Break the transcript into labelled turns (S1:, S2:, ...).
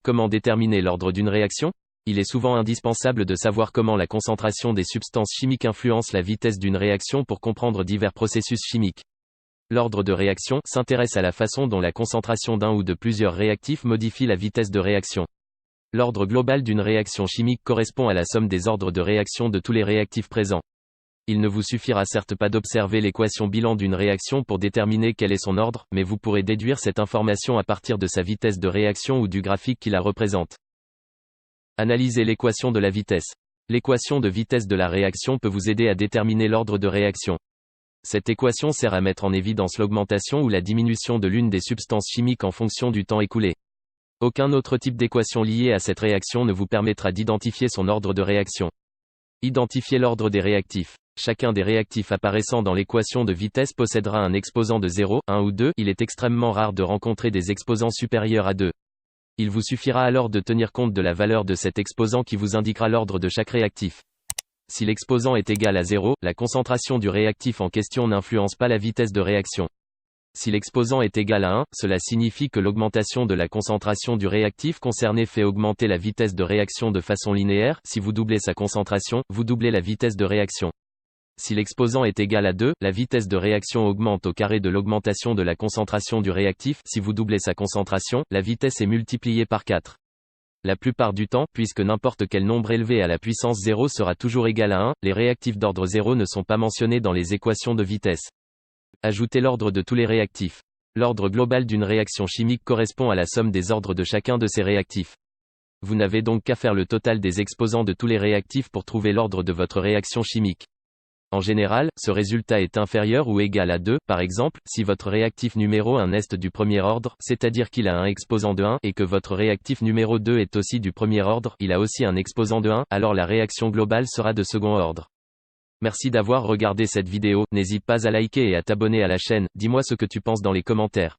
S1: Comment déterminer l'ordre d'une réaction? Il est souvent indispensable de savoir comment la concentration des substances chimiques influence la vitesse d'une réaction pour comprendre divers processus chimiques. L'ordre de réaction s'intéresse à la façon dont la concentration d'un ou de plusieurs réactifs modifie la vitesse de réaction. L'ordre global d'une réaction chimique correspond à la somme des ordres de réaction de tous les réactifs présents. Il ne vous suffira certes pas d'observer l'équation bilan d'une réaction pour déterminer quel est son ordre, mais vous pourrez déduire cette information à partir de sa vitesse de réaction ou du graphique qui la représente. Analysez l'équation de la vitesse. L'équation de vitesse de la réaction peut vous aider à déterminer l'ordre de réaction. Cette équation sert à mettre en évidence l'augmentation ou la diminution de l'une des substances chimiques en fonction du temps écoulé. Aucun autre type d'équation liée à cette réaction ne vous permettra d'identifier son ordre de réaction. Identifiez l'ordre des réactifs. Chacun des réactifs apparaissant dans l'équation de vitesse possédera un exposant de 0, 1 ou 2. Il est extrêmement rare de rencontrer des exposants supérieurs à 2. Il vous suffira alors de tenir compte de la valeur de cet exposant qui vous indiquera l'ordre de chaque réactif. Si l'exposant est égal à 0, la concentration du réactif en question n'influence pas la vitesse de réaction. Si l'exposant est égal à 1, cela signifie que l'augmentation de la concentration du réactif concerné fait augmenter la vitesse de réaction de façon linéaire. Si vous doublez sa concentration, vous doublez la vitesse de réaction. Si l'exposant est égal à 2, la vitesse de réaction augmente au carré de l'augmentation de la concentration du réactif. Si vous doublez sa concentration, la vitesse est multipliée par 4. La plupart du temps, puisque n'importe quel nombre élevé à la puissance 0 sera toujours égal à 1, les réactifs d'ordre 0 ne sont pas mentionnés dans les équations de vitesse. Ajoutez l'ordre de tous les réactifs. L'ordre global d'une réaction chimique correspond à la somme des ordres de chacun de ces réactifs. Vous n'avez donc qu'à faire le total des exposants de tous les réactifs pour trouver l'ordre de votre réaction chimique. En général, ce résultat est inférieur ou égal à 2, par exemple, si votre réactif numéro 1 est du premier ordre, c'est-à-dire qu'il a un exposant de 1, et que votre réactif numéro 2 est aussi du premier ordre, il a aussi un exposant de 1, alors la réaction globale sera de second ordre. Merci d'avoir regardé cette vidéo, n'hésite pas à liker et à t'abonner à la chaîne, dis-moi ce que tu penses dans les commentaires.